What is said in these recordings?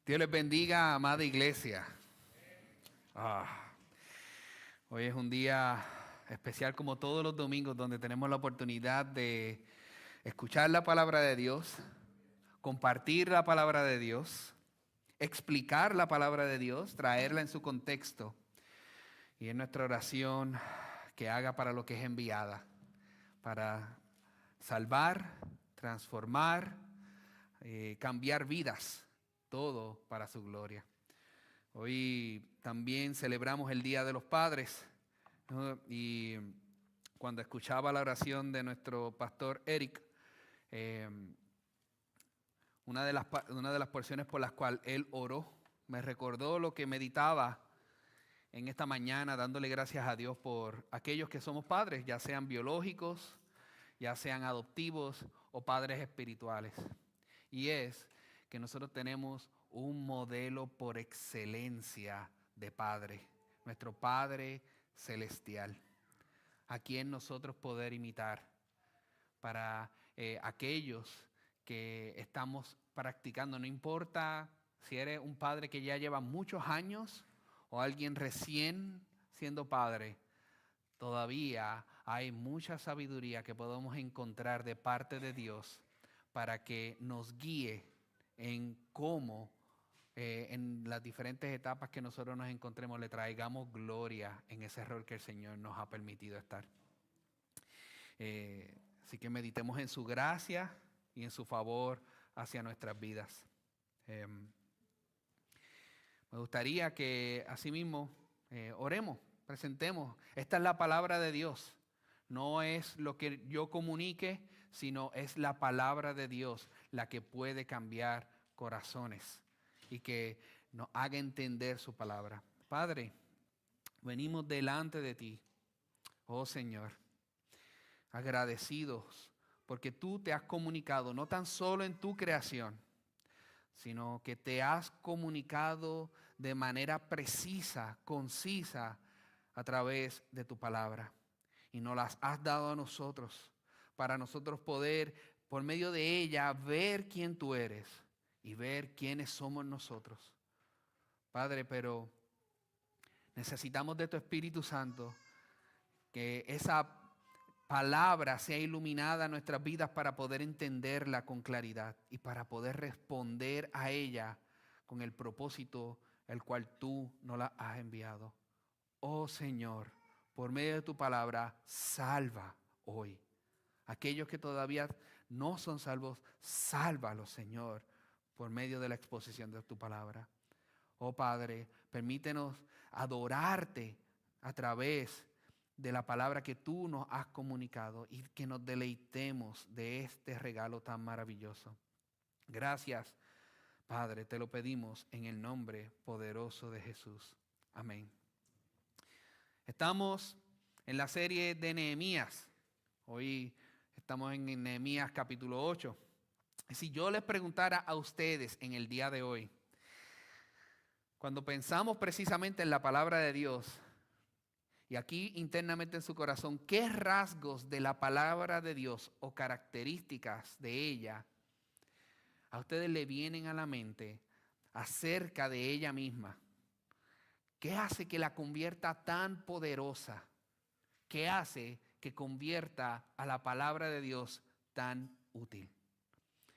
Dios les bendiga, amada iglesia. Hoy es un día especial como todos los domingos donde tenemos la oportunidad de escuchar la palabra de Dios, compartir la palabra de Dios, explicar la palabra de Dios, traerla en su contexto y en nuestra oración que haga para lo que es enviada, para salvar, transformar, cambiar vidas. Todo para su gloria. Hoy también celebramos el Día de los Padres, ¿no? Y cuando escuchaba la oración de nuestro pastor Eric, una de las porciones por las cuales él oró, me recordó lo que meditaba en esta mañana, dándole gracias a Dios por aquellos que somos padres, ya sean biológicos, ya sean adoptivos o padres espirituales. Y es que nosotros tenemos un modelo por excelencia de Padre, nuestro Padre Celestial, a quien nosotros poder imitar para aquellos que estamos practicando. No importa si eres un padre que ya lleva muchos años o alguien recién siendo padre, todavía hay mucha sabiduría que podemos encontrar de parte de Dios para que nos guíe en cómo en las diferentes etapas que nosotros nos encontremos le traigamos gloria en ese rol que el Señor nos ha permitido estar. Así que meditemos en su gracia y en su favor hacia nuestras vidas. Me gustaría que asimismo oremos, presentemos. Esta es la palabra de Dios. No es lo que yo comunique, sino es la palabra de Dios la que puede cambiar corazones y que nos haga entender su palabra. Padre, venimos delante de ti, oh Señor, agradecidos porque tú te has comunicado no tan solo en tu creación, sino que te has comunicado de manera precisa, concisa, a través de tu palabra. Y nos las has dado a nosotros, para nosotros poder, por medio de ella, ver quién tú eres y ver quiénes somos nosotros. Padre, pero necesitamos de tu Espíritu Santo, que esa palabra sea iluminada en nuestras vidas para poder entenderla con claridad y para poder responder a ella con el propósito el cual tú nos la has enviado. Oh Señor, por medio de tu palabra, salva hoy. Aquellos que todavía no son salvos, sálvalos, Señor, por medio de la exposición de tu palabra. Oh Padre, permítenos adorarte a través de la palabra que tú nos has comunicado y que nos deleitemos de este regalo tan maravilloso. Gracias, Padre, te lo pedimos en el nombre poderoso de Jesús. Amén. Estamos en la serie de Nehemías. Hoy estamos en Nehemías capítulo 8. Si yo les preguntara a ustedes en el día de hoy, cuando pensamos precisamente en la palabra de Dios, y aquí internamente en su corazón, ¿qué rasgos de la palabra de Dios o características de ella a ustedes le vienen a la mente acerca de ella misma? ¿Qué hace que la convierta tan poderosa? ¿Qué hace que convierta a la palabra de Dios tan útil?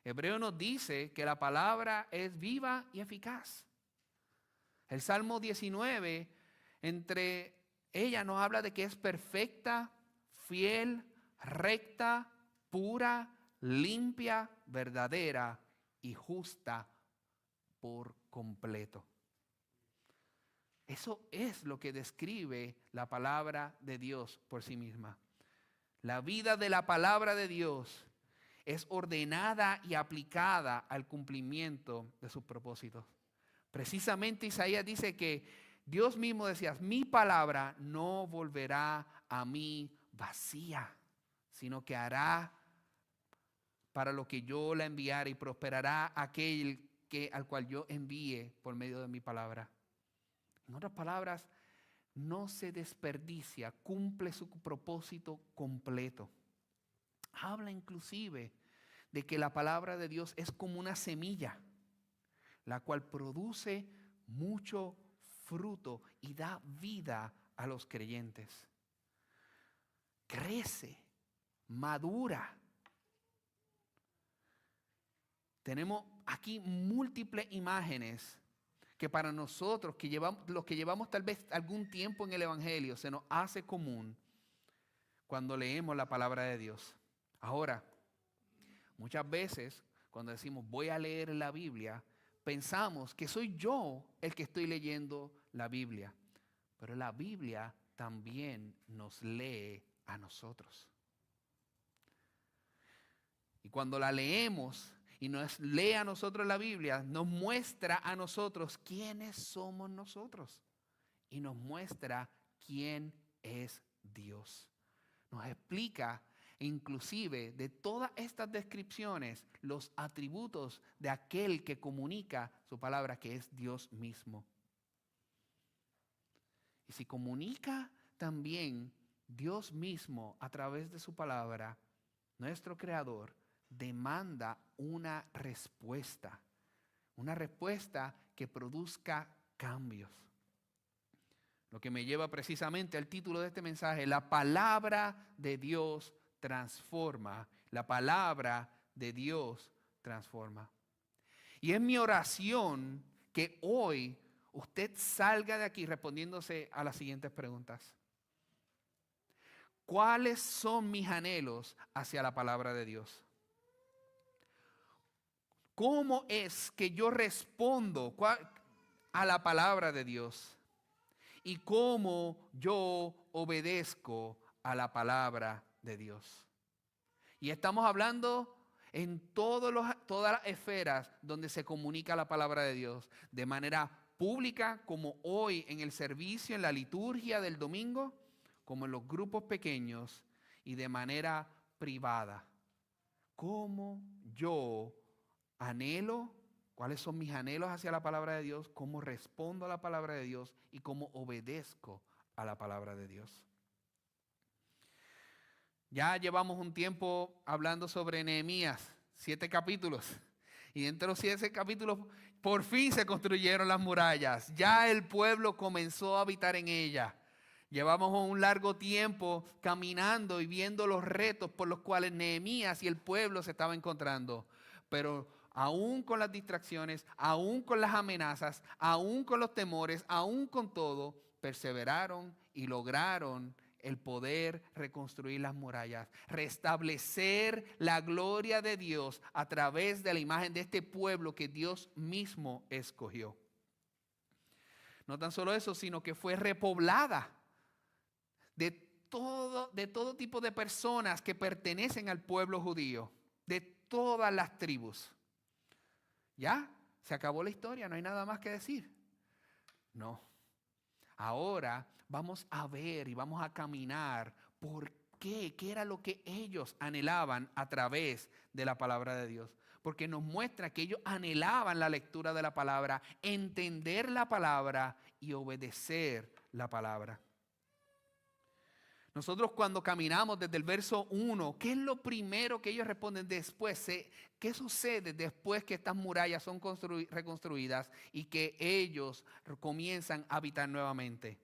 Hebreo nos dice que la palabra es viva y eficaz. El Salmo 19, entre ella nos habla de que es perfecta, fiel, recta, pura, limpia, verdadera y justa por completo. Eso es lo que describe la palabra de Dios por sí misma. La vida de la palabra de Dios es ordenada y aplicada al cumplimiento de sus propósitos. Precisamente Isaías dice que Dios mismo decía, mi palabra no volverá a mí vacía, sino que hará para lo que yo la enviare y prosperará aquel al cual yo envíe por medio de mi palabra. En otras palabras, no se desperdicia, cumple su propósito completo. Habla inclusive de que la palabra de Dios es como una semilla. la cual produce mucho fruto y da vida a los creyentes. Crece, madura. Tenemos aquí múltiples imágenes que para nosotros, los que llevamos tal vez algún tiempo en el Evangelio, se nos hace común cuando leemos la palabra de Dios. Ahora, muchas veces cuando decimos voy a leer la Biblia, pensamos que soy yo el que estoy leyendo la Biblia. Pero la Biblia también nos lee a nosotros. Y cuando la leemos y nos lee a nosotros la Biblia, nos muestra a nosotros quiénes somos nosotros. Y nos muestra quién es Dios. Nos explica inclusive de todas estas descripciones los atributos de aquel que comunica su palabra, que es Dios mismo. Y si comunica también Dios mismo a través de su palabra, nuestro Creador demanda una respuesta que produzca cambios. Lo que me lleva precisamente al título de este mensaje: la palabra de Dios transforma. La palabra de Dios transforma. Y es mi oración que hoy usted salga de aquí respondiéndose a las siguientes preguntas. ¿Cuáles son mis anhelos hacia la palabra de Dios? ¿Cómo es que yo respondo a la palabra de Dios? ¿Y cómo yo obedezco a la palabra de Dios? Y estamos hablando en todas las esferas donde se comunica la palabra de Dios, de manera pública, como hoy en el servicio, en la liturgia del domingo, como en los grupos pequeños, y de manera privada. ¿Cómo yo anhelo? ¿Cuáles son mis anhelos hacia la palabra de Dios? ¿Cómo respondo a la palabra de Dios? ¿Y cómo obedezco a la palabra de Dios? Ya llevamos un tiempo hablando sobre Nehemías, 7 capítulos. Y entre los 7 capítulos, por fin se construyeron las murallas. Ya el pueblo comenzó a habitar en ellas. Llevamos un largo tiempo caminando y viendo los retos por los cuales Nehemías y el pueblo se estaban encontrando. Pero aún con las distracciones, aún con las amenazas, aún con los temores, aún con todo, perseveraron y lograron el poder reconstruir las murallas, restablecer la gloria de Dios a través de la imagen de este pueblo que Dios mismo escogió. No tan solo eso, sino que fue repoblada de todo tipo de personas que pertenecen al pueblo judío, de todas las tribus. ¿Ya? ¿Se acabó la historia? ¿No hay nada más que decir? No. Ahora vamos a ver y vamos a caminar por qué era lo que ellos anhelaban a través de la palabra de Dios. Porque nos muestra que ellos anhelaban la lectura de la palabra, entender la palabra y obedecer la palabra. Nosotros cuando caminamos desde el verso 1, ¿qué es lo primero que ellos responden después? ¿Qué sucede después que estas murallas son reconstruidas y que ellos comienzan a habitar nuevamente?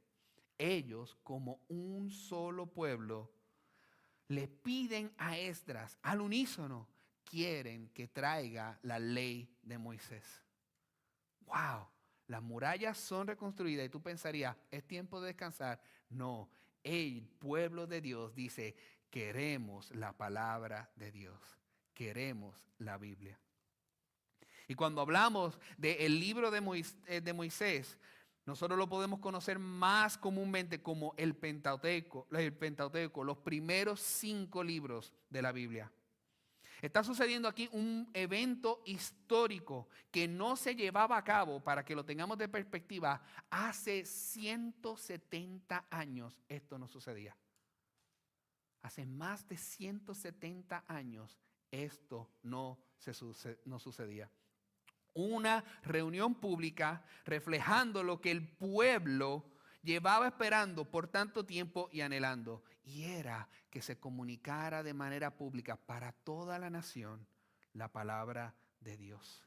Ellos, como un solo pueblo, le piden a Esdras, al unísono, quieren que traiga la ley de Moisés. ¡Wow! Las murallas son reconstruidas y tú pensarías, ¿es tiempo de descansar? No. El pueblo de Dios dice, queremos la palabra de Dios, queremos la Biblia. Y cuando hablamos del libro de Moisés, nosotros lo podemos conocer más comúnmente como el Pentateuco, los primeros 5 libros de la Biblia. Está sucediendo aquí un evento histórico que no se llevaba a cabo, para que lo tengamos de perspectiva, hace 170 años esto no sucedía. Hace más de 170 años esto no sucedía. Una reunión pública reflejando lo que el pueblo llevaba esperando por tanto tiempo y anhelando. Y era que se comunicara de manera pública para toda la nación la palabra de Dios.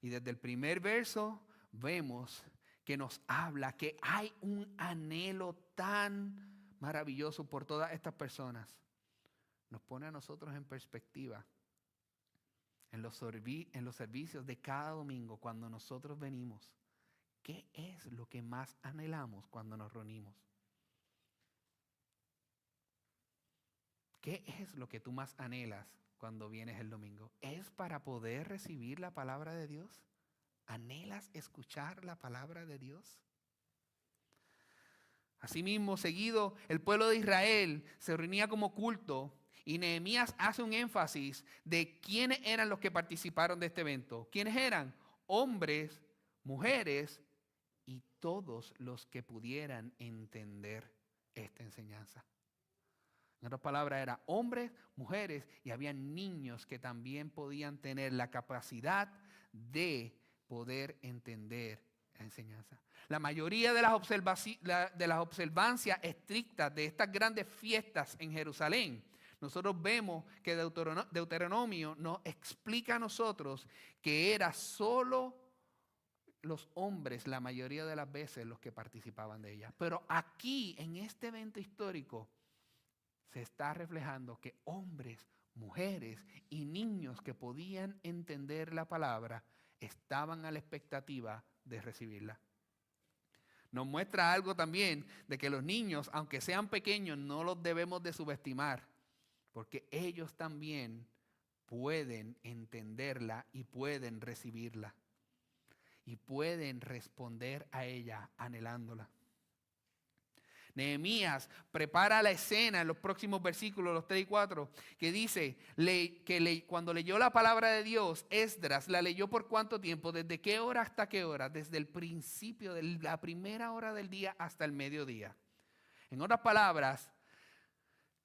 Y desde el primer verso vemos que nos habla que hay un anhelo tan maravilloso por todas estas personas. Nos pone a nosotros en perspectiva. En los servicios de cada domingo, cuando nosotros venimos, ¿qué es lo que más anhelamos cuando nos reunimos? ¿Qué es lo que tú más anhelas cuando vienes el domingo? ¿Es para poder recibir la palabra de Dios? ¿Anhelas escuchar la palabra de Dios? Asimismo, seguido, el pueblo de Israel se reunía como culto y Nehemías hace un énfasis de quiénes eran los que participaron de este evento. ¿Quiénes eran? Hombres, mujeres y todos los que pudieran entender esta enseñanza. En otras palabras, eran hombres, mujeres y había niños que también podían tener la capacidad de poder entender la enseñanza. La mayoría de las observancias estrictas de estas grandes fiestas en Jerusalén, nosotros vemos que Deuteronomio nos explica a nosotros que era solo los hombres la mayoría de las veces los que participaban de ellas. Pero aquí, en este evento histórico, se está reflejando que hombres, mujeres y niños que podían entender la palabra estaban a la expectativa de recibirla. Nos muestra algo también de que los niños, aunque sean pequeños, no los debemos de subestimar, porque ellos también pueden entenderla y pueden recibirla y pueden responder a ella anhelándola. Nehemías prepara la escena en los próximos versículos, los 3 y 4, que dice cuando leyó la palabra de Dios, Esdras la leyó por cuánto tiempo, desde qué hora hasta qué hora, desde el principio de la primera hora del día hasta el mediodía. En otras palabras,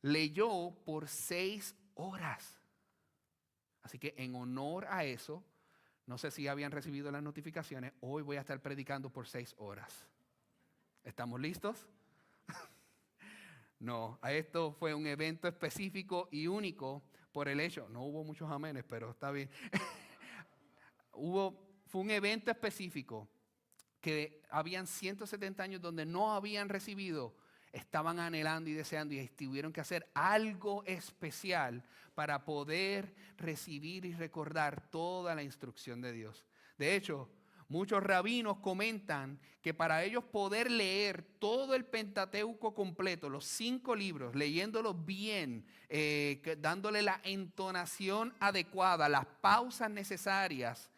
leyó por 6 horas. Así que en honor a eso, no sé si habían recibido las notificaciones, hoy voy a estar predicando por 6 horas. ¿Estamos listos? No, a esto fue un evento específico y único por el hecho, no hubo muchos amenes, pero está bien. Fue un evento específico que habían 170 años donde no habían recibido, estaban anhelando y deseando y tuvieron que hacer algo especial para poder recibir y recordar toda la instrucción de Dios. De hecho, muchos rabinos comentan que para ellos poder leer todo el Pentateuco completo, los 5 libros, leyéndolos bien, dándole la entonación adecuada, las pausas necesarias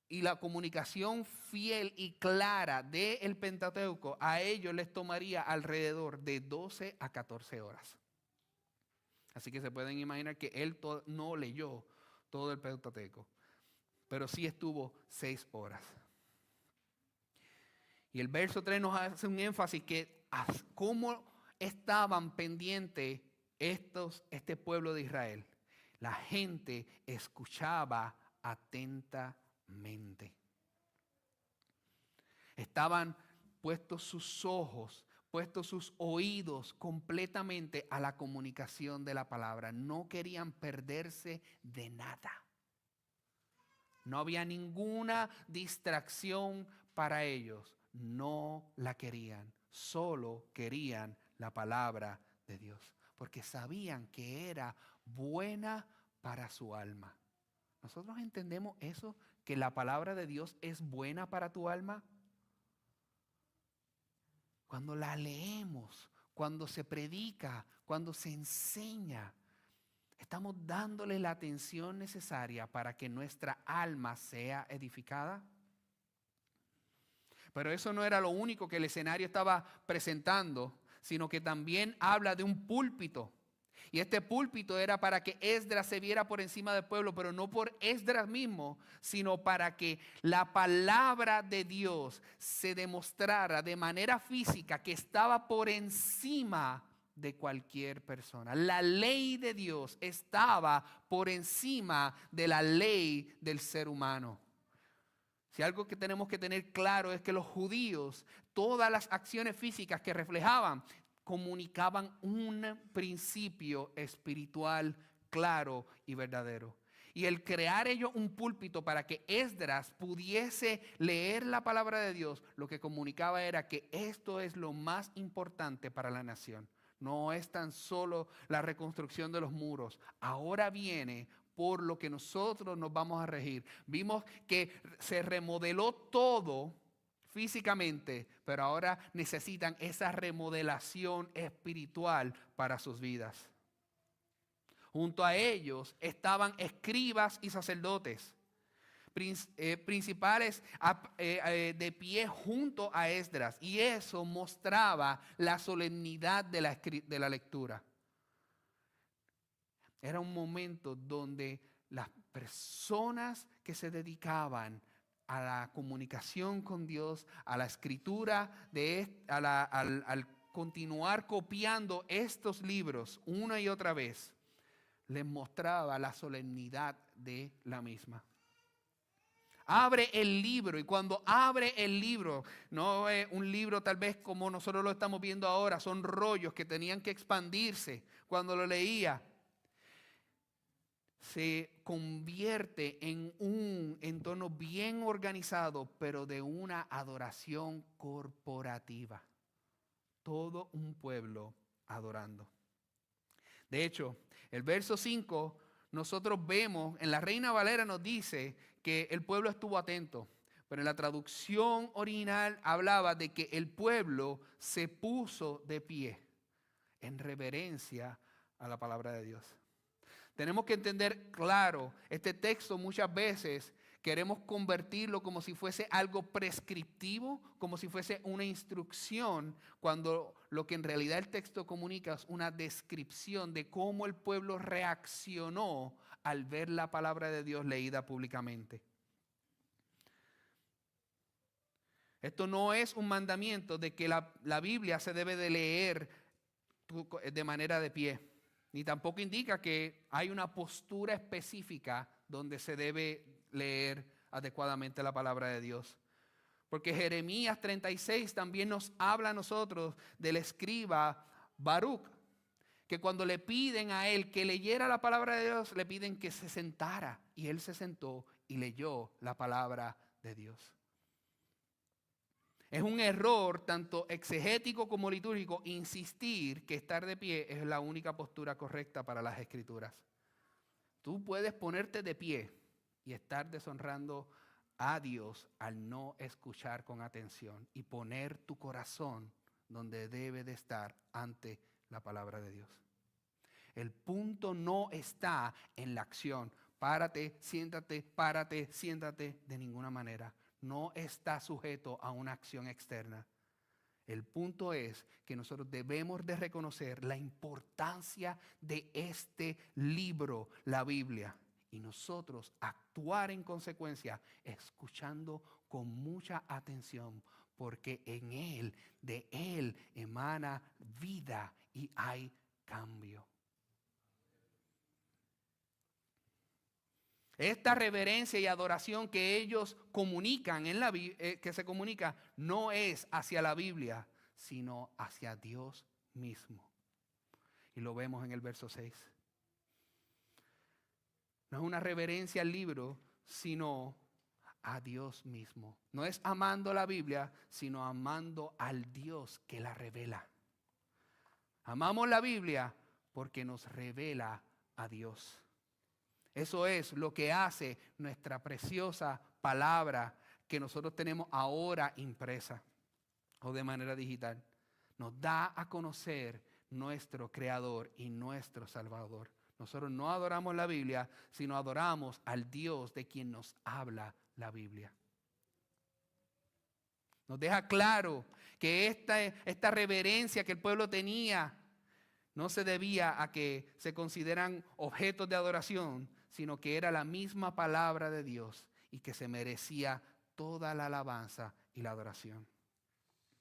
y la comunicación fiel y clara del Pentateuco, a ellos les tomaría alrededor de 12 a 14 horas. Así que se pueden imaginar que él no leyó todo el Pentateuco, pero sí estuvo 6 horas. Y el verso 3 nos hace un énfasis que cómo estaban pendientes este pueblo de Israel. La gente escuchaba atentamente. Estaban puestos sus ojos, puestos sus oídos completamente a la comunicación de la palabra. No querían perderse de nada. No había ninguna distracción para ellos. No la querían. Solo querían la palabra de Dios. Porque sabían que era buena para su alma. ¿Nosotros entendemos eso? ¿Que la palabra de Dios es buena para tu alma? Cuando la leemos, cuando se predica, cuando se enseña, ¿estamos dándole la atención necesaria para que nuestra alma sea edificada? Pero eso no era lo único que el escenario estaba presentando, sino que también habla de un púlpito. Y este púlpito era para que Esdras se viera por encima del pueblo, pero no por Esdras mismo, sino para que la palabra de Dios se demostrara de manera física que estaba por encima de cualquier persona. La ley de Dios estaba por encima de la ley del ser humano. Si algo que tenemos que tener claro es que los judíos, todas las acciones físicas que reflejaban, comunicaban un principio espiritual claro y verdadero. Y el crear ellos un púlpito para que Esdras pudiese leer la palabra de Dios, lo que comunicaba era que esto es lo más importante para la nación. No es tan solo la reconstrucción de los muros. Ahora viene por lo que nosotros nos vamos a regir. Vimos que se remodeló todo físicamente, pero ahora necesitan esa remodelación espiritual para sus vidas. Junto a ellos estaban escribas y sacerdotes, principales de pie junto a Esdras. Y eso mostraba la solemnidad de la lectura. Era un momento donde las personas que se dedicaban a la comunicación con Dios, a la escritura, al continuar copiando estos libros una y otra vez, les mostraba la solemnidad de la misma. Abre el libro, y cuando abre el libro, no es un libro tal vez como nosotros lo estamos viendo ahora, son rollos que tenían que expandirse. Cuando lo leía, se convierte en un entorno bien organizado, pero de una adoración corporativa. Todo un pueblo adorando. De hecho, el verso 5, nosotros vemos, en la Reina Valera nos dice que el pueblo estuvo atento, pero en la traducción original hablaba de que el pueblo se puso de pie en reverencia a la palabra de Dios. Tenemos que entender claro, este texto muchas veces queremos convertirlo como si fuese algo prescriptivo, como si fuese una instrucción, cuando lo que en realidad el texto comunica es una descripción de cómo el pueblo reaccionó al ver la palabra de Dios leída públicamente. Esto no es un mandamiento de que la Biblia se debe de leer de manera de pie, ni tampoco indica que hay una postura específica donde se debe leer adecuadamente la palabra de Dios. Porque Jeremías 36 también nos habla a nosotros del escriba Baruch, que cuando le piden a él que leyera la palabra de Dios, le piden que se sentara, y él se sentó y leyó la palabra de Dios. Es un error tanto exegético como litúrgico insistir que estar de pie es la única postura correcta para las escrituras. Tú puedes ponerte de pie y estar deshonrando a Dios al no escuchar con atención y poner tu corazón donde debe de estar ante la palabra de Dios. El punto no está en la acción. Párate, siéntate, de ninguna manera. No está sujeto a una acción externa. El punto es que nosotros debemos de reconocer la importancia de este libro, la Biblia, y nosotros actuar en consecuencia, escuchando con mucha atención, porque en Él, de Él emana vida y hay cambio. Esta reverencia y adoración que ellos comunican que se comunica, no es hacia la Biblia, sino hacia Dios mismo. Y lo vemos en el verso 6. No es una reverencia al libro, sino a Dios mismo. No es amando la Biblia, sino amando al Dios que la revela. Amamos la Biblia porque nos revela a Dios. Eso es lo que hace nuestra preciosa palabra que nosotros tenemos ahora impresa o de manera digital. Nos da a conocer nuestro Creador y nuestro Salvador. Nosotros no adoramos la Biblia, sino adoramos al Dios de quien nos habla la Biblia. Nos deja claro que esta reverencia que el pueblo tenía no se debía a que se consideran objetos de adoración, sino que era la misma palabra de Dios y que se merecía toda la alabanza y la adoración.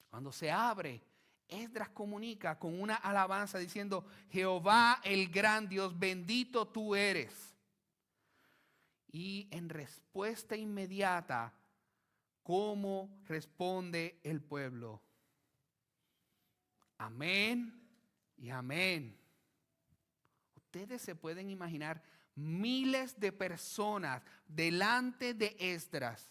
Cuando se abre, Esdras comunica con una alabanza diciendo: Jehová el gran Dios, bendito tú eres. Y en respuesta inmediata, ¿cómo responde el pueblo? Amén y amén. Ustedes se pueden imaginar miles de personas delante de Esdras.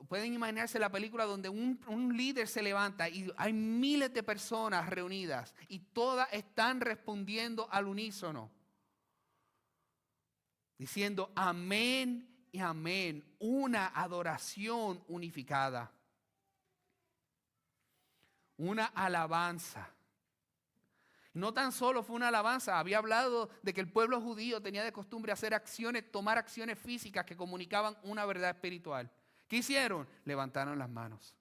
Pueden imaginarse la película donde un líder se levanta y hay miles de personas reunidas y todas están respondiendo al unísono, diciendo amén y amén, una adoración unificada, una alabanza. No tan solo fue una alabanza, había hablado de que el pueblo judío tenía de costumbre hacer acciones, tomar acciones físicas que comunicaban una verdad espiritual. ¿Qué hicieron? Levantaron las manos.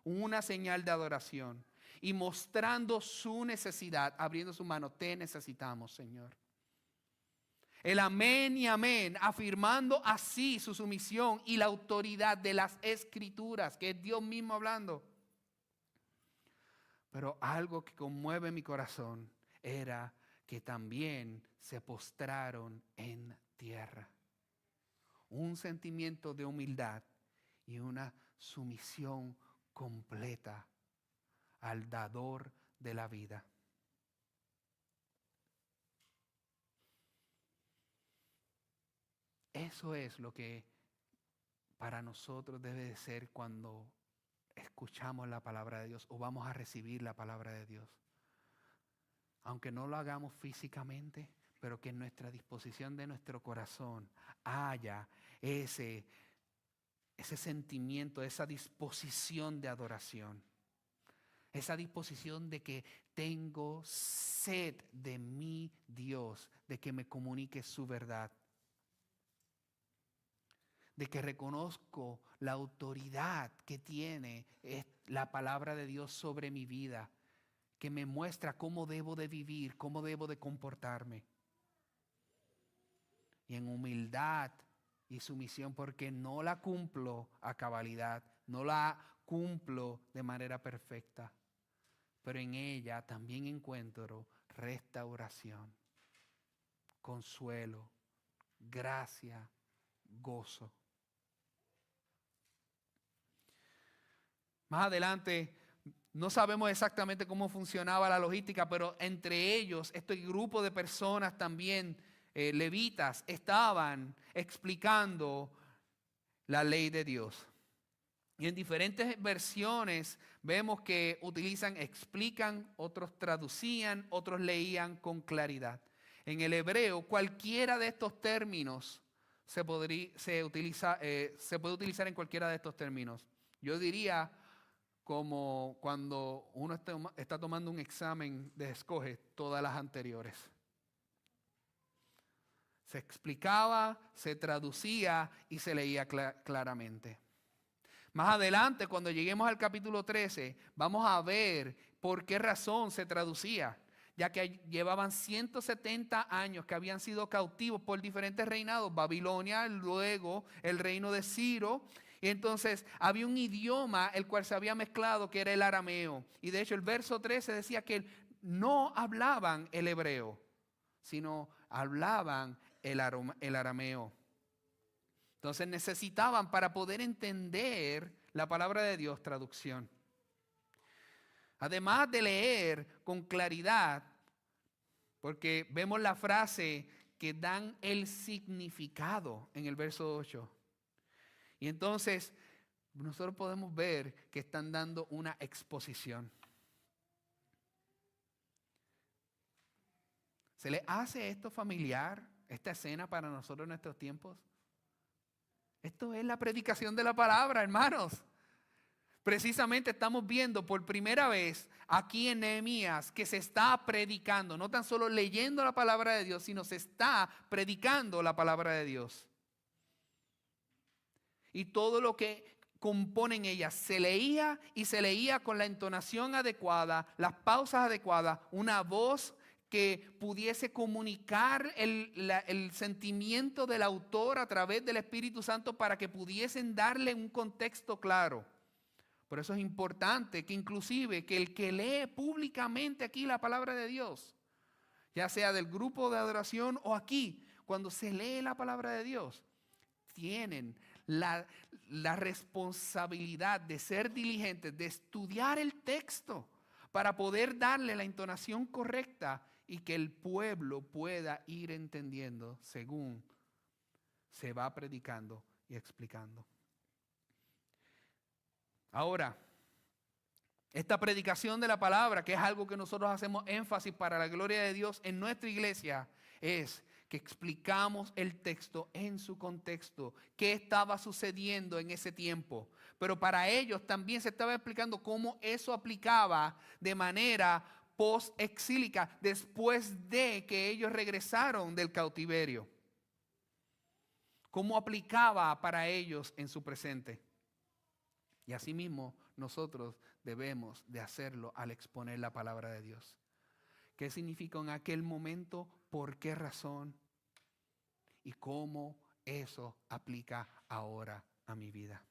Una señal de adoración y mostrando su necesidad, abriendo su mano. Te necesitamos, Señor. El amén y amén, afirmando así su sumisión y la autoridad de las Escrituras, que es Dios mismo hablando. Pero algo que conmueve mi corazón era que también se postraron en tierra. Un sentimiento de humildad y una sumisión completa al dador de la vida. Eso es lo que para nosotros debe de ser cuando escuchamos la palabra de Dios o vamos a recibir la palabra de Dios. Aunque no lo hagamos físicamente, pero que en nuestra disposición de nuestro corazón haya ese sentimiento, esa disposición de adoración. Esa disposición de que tengo sed de mi Dios, de que me comunique su verdad. De que reconozco la autoridad que tiene la palabra de Dios sobre mi vida, que me muestra cómo debo de vivir, cómo debo de comportarme. Y en humildad y sumisión, porque no la cumplo a cabalidad, no la cumplo de manera perfecta, pero en ella también encuentro restauración, consuelo, gracia, gozo. Más adelante, no sabemos exactamente cómo funcionaba la logística, pero entre ellos, este grupo de personas también, levitas, estaban explicando la ley de Dios. Y en diferentes versiones vemos que explican, otros traducían, otros leían con claridad. En el hebreo, cualquiera de estos términos se puede utilizar en cualquiera de estos términos. Yo diría como cuando uno está tomando un examen de escoge todas las anteriores. Se explicaba, se traducía y se leía claramente. Más adelante, cuando lleguemos al capítulo 13, vamos a ver por qué razón se traducía, ya que llevaban 170 años que habían sido cautivos por diferentes reinados, Babilonia, luego el reino de Ciro. Y entonces había un idioma el cual se había mezclado, que era el arameo. Y de hecho el verso 13 decía que no hablaban el hebreo, sino hablaban el arameo. Entonces necesitaban, para poder entender la palabra de Dios, traducción. Además de leer con claridad, porque vemos la frase que dan el significado en el verso 8. Y entonces nosotros podemos ver que están dando una exposición. ¿Se le hace esto familiar, esta escena para nosotros en nuestros tiempos? Esto es la predicación de la palabra, hermanos. Precisamente estamos viendo por primera vez aquí en Nehemías que se está predicando, no tan solo leyendo la palabra de Dios, sino se está predicando la palabra de Dios. Y todo lo que componen ella se leía y se leía con la entonación adecuada, las pausas adecuadas, una voz que pudiese comunicar el sentimiento del autor a través del Espíritu Santo para que pudiesen darle un contexto claro. Por eso es importante que inclusive que el que lee públicamente aquí la palabra de Dios, ya sea del grupo de adoración o aquí, cuando se lee la palabra de Dios, tienen la responsabilidad de ser diligentes, de estudiar el texto para poder darle la entonación correcta y que el pueblo pueda ir entendiendo según se va predicando y explicando. Ahora, esta predicación de la palabra, que es algo que nosotros hacemos énfasis para la gloria de Dios en nuestra iglesia, es que explicamos el texto en su contexto, qué estaba sucediendo en ese tiempo. Pero para ellos también se estaba explicando cómo eso aplicaba de manera post-exílica, después de que ellos regresaron del cautiverio. Cómo aplicaba para ellos en su presente. Y asimismo nosotros debemos de hacerlo al exponer la palabra de Dios. ¿Qué significó en aquel momento? ¿Por qué razón? Y cómo eso aplica ahora a mi vida.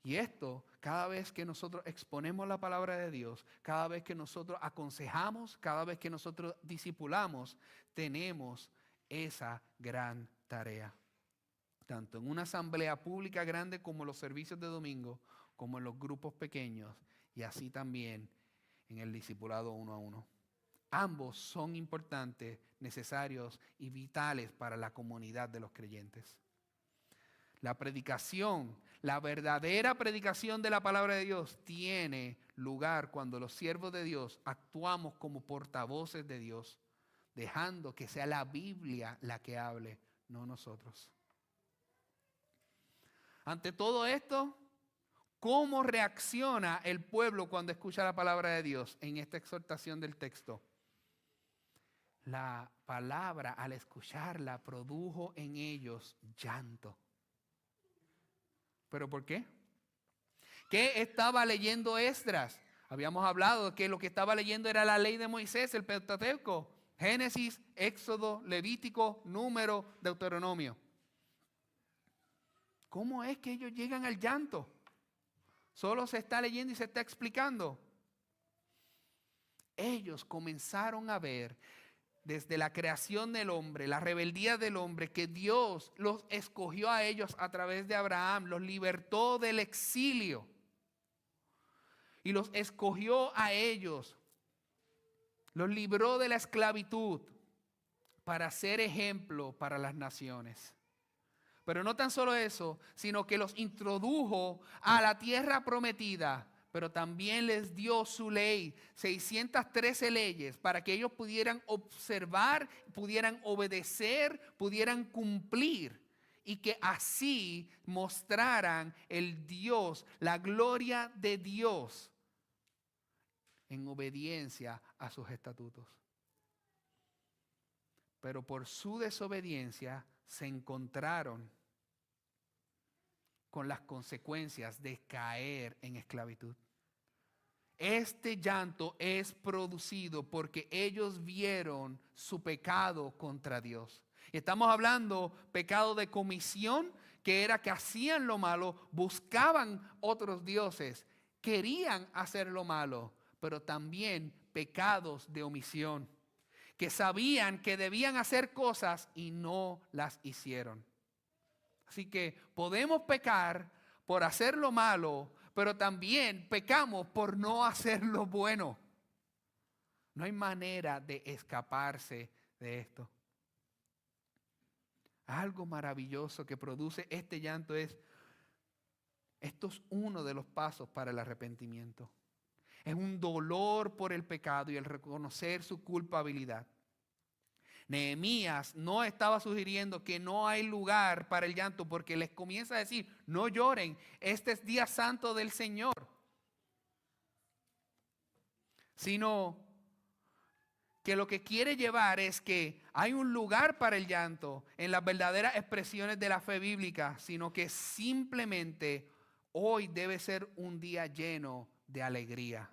Y esto, cada vez que nosotros exponemos la palabra de Dios, cada vez que nosotros aconsejamos, cada vez que nosotros discipulamos, tenemos esa gran tarea. Tanto en una asamblea pública grande como en los servicios de domingo, como en los grupos pequeños, y así también en el discipulado 1 a 1. Ambos son importantes, necesarios y vitales para la comunidad de los creyentes. La predicación, la verdadera predicación de la palabra de Dios tiene lugar cuando los siervos de Dios actuamos como portavoces de Dios, dejando que sea la Biblia la que hable, no nosotros. Ante todo esto, ¿cómo reacciona el pueblo cuando escucha la palabra de Dios en esta exhortación del texto? La palabra, al escucharla, produjo en ellos llanto. ¿Pero por qué? ¿Qué estaba leyendo Esdras? Habíamos hablado que lo que estaba leyendo era la ley de Moisés, el Pentateuco. Génesis, Éxodo, Levítico, Número, Deuteronomio. ¿Cómo es que ellos llegan al llanto? Solo se está leyendo y se está explicando. Ellos comenzaron a ver desde la creación del hombre, la rebeldía del hombre, que Dios los escogió a ellos a través de Abraham, los libertó del exilio y los escogió a ellos, los libró de la esclavitud para ser ejemplo para las naciones. Pero no tan solo eso, sino que los introdujo a la tierra prometida, pero también les dio su ley, 613 leyes, para que ellos pudieran observar, pudieran obedecer, pudieran cumplir, y que así mostraran el Dios, la gloria de Dios, en obediencia a sus estatutos. Pero por su desobediencia se encontraron con las consecuencias de caer en esclavitud. Este llanto es producido porque ellos vieron su pecado contra Dios. Estamos hablando pecado de comisión, que era que hacían lo malo, buscaban otros dioses, querían hacer lo malo, pero también pecados de omisión, que sabían que debían hacer cosas y no las hicieron. Así que podemos pecar por hacer lo malo, pero también pecamos por no hacer lo bueno. No hay manera de escaparse de esto. Algo maravilloso que produce este llanto esto es uno de los pasos para el arrepentimiento. Es un dolor por el pecado y el reconocer su culpabilidad. Nehemías no estaba sugiriendo que no hay lugar para el llanto, porque les comienza a decir: no lloren, este es día santo del Señor. Sino que lo que quiere llevar es que hay un lugar para el llanto en las verdaderas expresiones de la fe bíblica, sino que simplemente hoy debe ser un día lleno de alegría.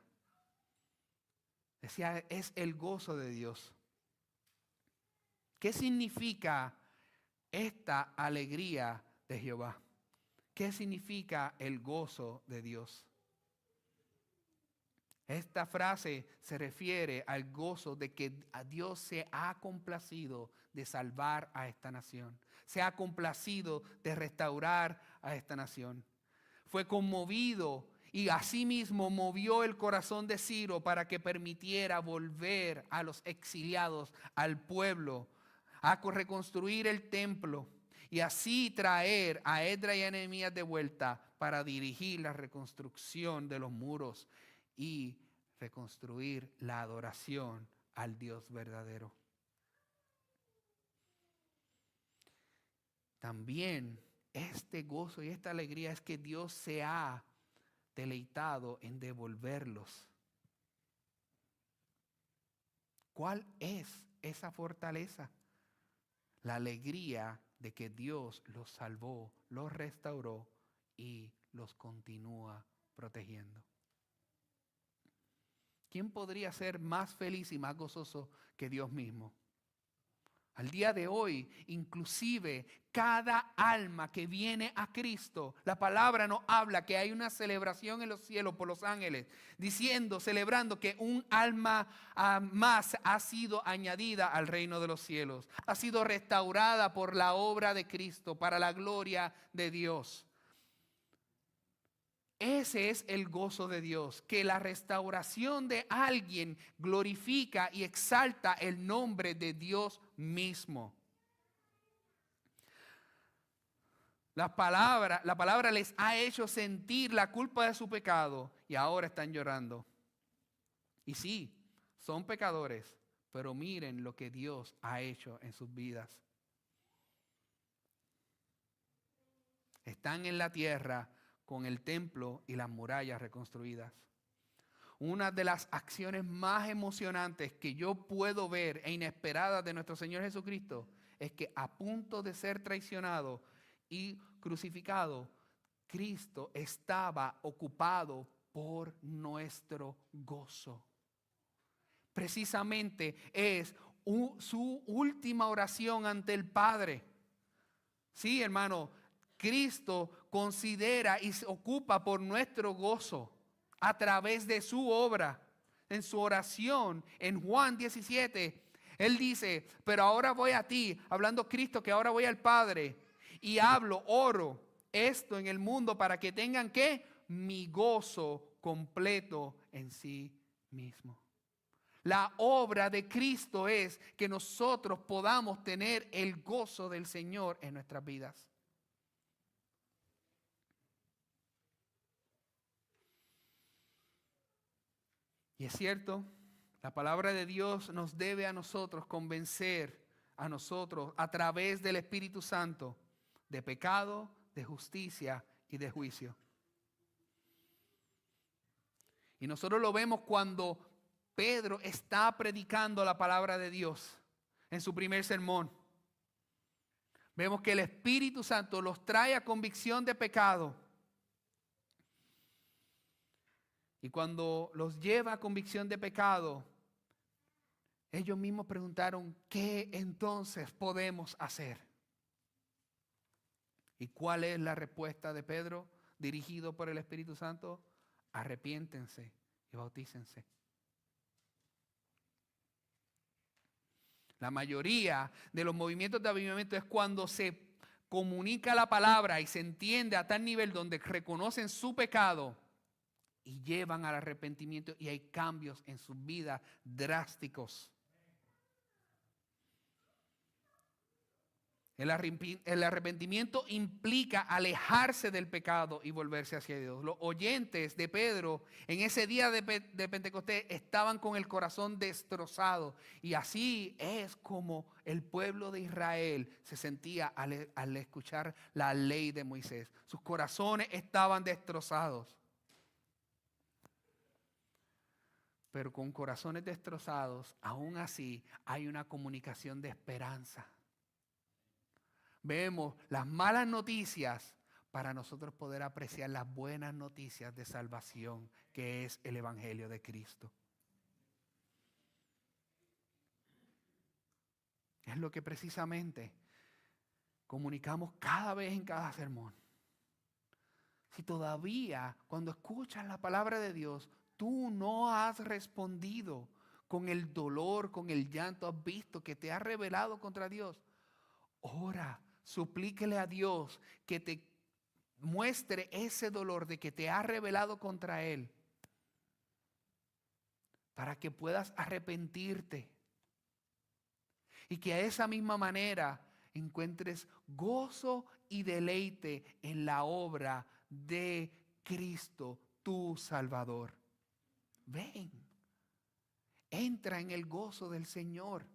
Decía, es el gozo de Dios. ¿Qué significa esta alegría de Jehová? ¿Qué significa el gozo de Dios? Esta frase se refiere al gozo de que a Dios se ha complacido de salvar a esta nación. Se ha complacido de restaurar a esta nación. Fue conmovido Y asimismo movió el corazón de Ciro para que permitiera volver a los exiliados al pueblo, a reconstruir el templo y así traer a Esdras y a Nehemías de vuelta para dirigir la reconstrucción de los muros y reconstruir la adoración al Dios verdadero. También este gozo y esta alegría es que Dios se ha deleitado en devolverlos. ¿Cuál es esa fortaleza? La alegría de que Dios los salvó, los restauró y los continúa protegiendo. ¿Quién podría ser más feliz y más gozoso que Dios mismo? Al día de hoy, inclusive cada alma que viene a Cristo, la palabra nos habla que hay una celebración en los cielos por los ángeles, celebrando que un alma más ha sido añadida al reino de los cielos, ha sido restaurada por la obra de Cristo para la gloria de Dios. Ese es el gozo de Dios, que la restauración de alguien glorifica y exalta el nombre de Dios mismo. La palabra les ha hecho sentir la culpa de su pecado y ahora están llorando. Y sí, son pecadores, pero miren lo que Dios ha hecho en sus vidas. Están en la tierra con el templo y las murallas reconstruidas. Una de las acciones más emocionantes que yo puedo ver e inesperadas de nuestro Señor Jesucristo es que a punto de ser traicionado y crucificado, Cristo estaba ocupado por nuestro gozo. Precisamente es su última oración ante el Padre. Sí, hermano, Cristo considera y se ocupa por nuestro gozo a través de su obra. En su oración, en Juan 17, Él dice, pero ahora voy a ti, hablando Cristo que ahora voy al Padre y oro esto en el mundo para que tengan ¿qué? Mi gozo completo en sí mismo. La obra de Cristo es que nosotros podamos tener el gozo del Señor en nuestras vidas. Y es cierto, la palabra de Dios nos debe a nosotros convencer a nosotros a través del Espíritu Santo de pecado, de justicia y de juicio. Y nosotros lo vemos cuando Pedro está predicando la palabra de Dios en su primer sermón. Vemos que el Espíritu Santo los trae a convicción de pecado. Y cuando los lleva a convicción de pecado, ellos mismos preguntaron, ¿qué entonces podemos hacer? ¿Y cuál es la respuesta de Pedro, dirigido por el Espíritu Santo? Arrepiéntense y bautícense. La mayoría de los movimientos de avivamiento es cuando se comunica la palabra y se entiende a tal nivel donde reconocen su pecado y llevan al arrepentimiento y hay cambios en sus vidas drásticos. El arrepentimiento implica alejarse del pecado y volverse hacia Dios. Los oyentes de Pedro en ese día de Pentecostés estaban con el corazón destrozado. Y así es como el pueblo de Israel se sentía al escuchar la ley de Moisés. Sus corazones estaban destrozados. Pero con corazones destrozados, aún así hay una comunicación de esperanza. Vemos las malas noticias para nosotros poder apreciar las buenas noticias de salvación, que es el Evangelio de Cristo. Es lo que precisamente comunicamos cada vez en cada sermón. Si todavía cuando escuchas la palabra de Dios, tú no has respondido con el dolor, con el llanto, has visto que te has rebelado contra Dios, ora, suplíquele a Dios que te muestre ese dolor de que te has rebelado contra Él, para que puedas arrepentirte y que a esa misma manera encuentres gozo y deleite en la obra de Cristo, tu Salvador. Ven, entra en el gozo del Señor.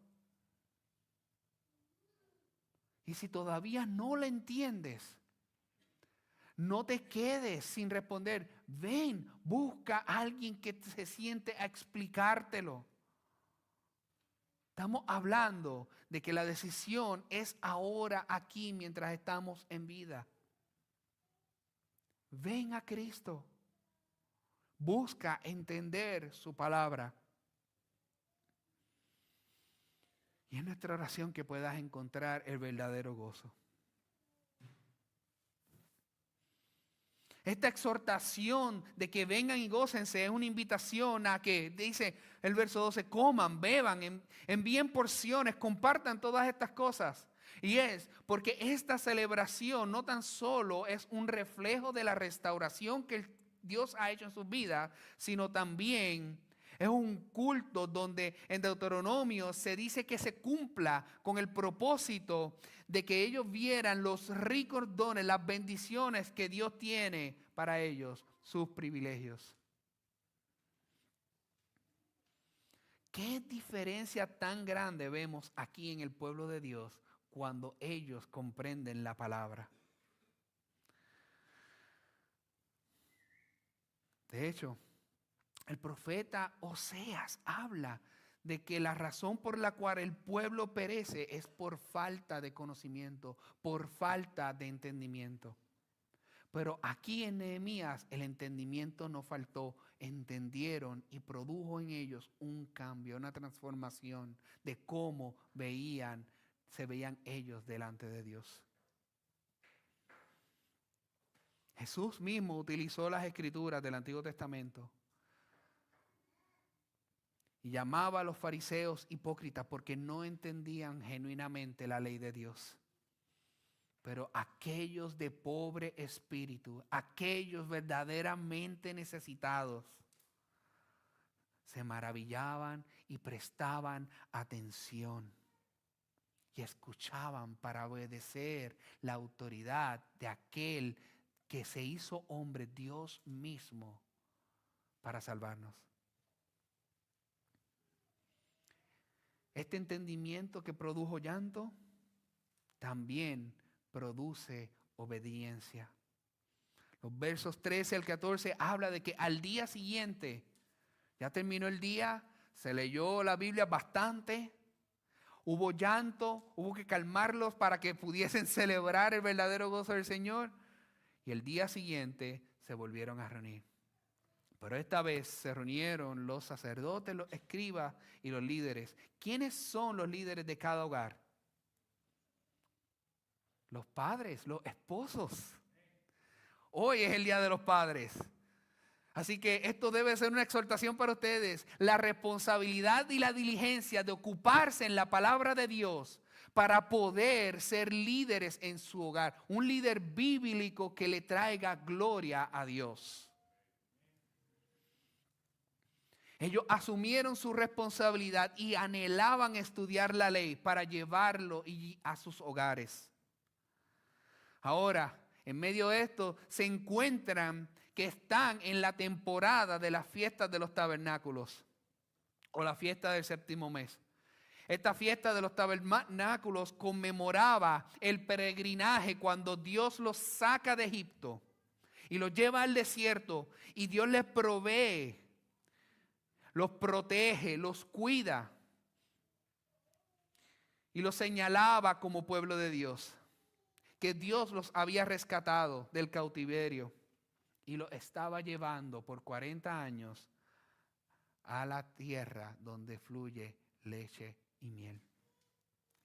Y si todavía no lo entiendes, no te quedes sin responder. Ven, busca a alguien que se siente a explicártelo. Estamos hablando de que la decisión es ahora, aquí, mientras estamos en vida. Ven a Cristo. Busca entender su palabra. Y es nuestra oración que puedas encontrar el verdadero gozo. Esta exhortación de que vengan y gócense es una invitación a que, dice el verso 12, coman, beban, envíen porciones, compartan todas estas cosas. Y es porque esta celebración no tan solo es un reflejo de la restauración que Dios ha hecho en sus vidas, sino también es un culto donde en Deuteronomio se dice que se cumpla con el propósito de que ellos vieran los ricos dones, las bendiciones que Dios tiene para ellos, sus privilegios. ¿Qué diferencia tan grande vemos aquí en el pueblo de Dios cuando ellos comprenden la palabra? De hecho, el profeta Oseas habla de que la razón por la cual el pueblo perece es por falta de conocimiento, por falta de entendimiento. Pero aquí en Nehemías el entendimiento no faltó, entendieron y produjo en ellos un cambio, una transformación de cómo se veían ellos delante de Dios. Jesús mismo utilizó las escrituras del Antiguo Testamento y llamaba a los fariseos hipócritas porque no entendían genuinamente la ley de Dios. Pero aquellos de pobre espíritu, aquellos verdaderamente necesitados, se maravillaban y prestaban atención y escuchaban para obedecer la autoridad de aquel que se hizo hombre, Dios mismo, para salvarnos. Este entendimiento que produjo llanto también produce obediencia. Los versos 13 al 14 habla de que al día siguiente, ya terminó el día, se leyó la Biblia bastante, hubo llanto, hubo que calmarlos para que pudiesen celebrar el verdadero gozo del Señor, y el día siguiente se volvieron a reunir. Pero esta vez se reunieron los sacerdotes, los escribas y los líderes. ¿Quiénes son los líderes de cada hogar? Los padres, los esposos. Hoy es el día de los padres. Así que esto debe ser una exhortación para ustedes. La responsabilidad y la diligencia de ocuparse en la palabra de Dios para poder ser líderes en su hogar. Un líder bíblico que le traiga gloria a Dios. Ellos asumieron su responsabilidad y anhelaban estudiar la ley para llevarlo a sus hogares. Ahora, en medio de esto, se encuentran que están en la temporada de las fiestas de los tabernáculos o la fiesta del séptimo mes. Esta fiesta de los tabernáculos conmemoraba el peregrinaje cuando Dios los saca de Egipto y los lleva al desierto y Dios les provee, los protege, los cuida y los señalaba como pueblo de Dios. Que Dios los había rescatado del cautiverio y los estaba llevando por 40 años a la tierra donde fluye leche y miel.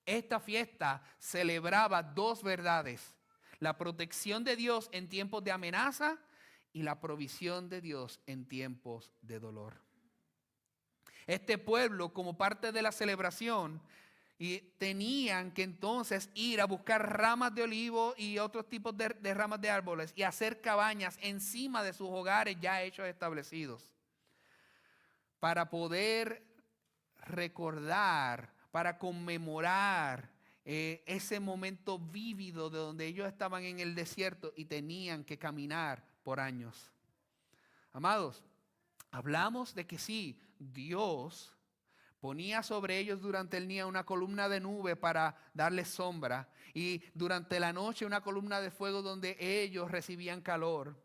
Esta fiesta celebraba dos verdades: la protección de Dios en tiempos de amenaza y la provisión de Dios en tiempos de dolor. Este pueblo, como parte de la celebración, Y tenían que entonces ir a buscar ramas de olivo y otros tipos de ramas de árboles y hacer cabañas encima de sus hogares ya hechos establecidos, para poder recordar, para conmemorar ese momento vívido de donde ellos estaban en el desierto y tenían que caminar por años. Amados, hablamos de que sí, Dios ponía sobre ellos durante el día una columna de nube para darles sombra y durante la noche una columna de fuego donde ellos recibían calor.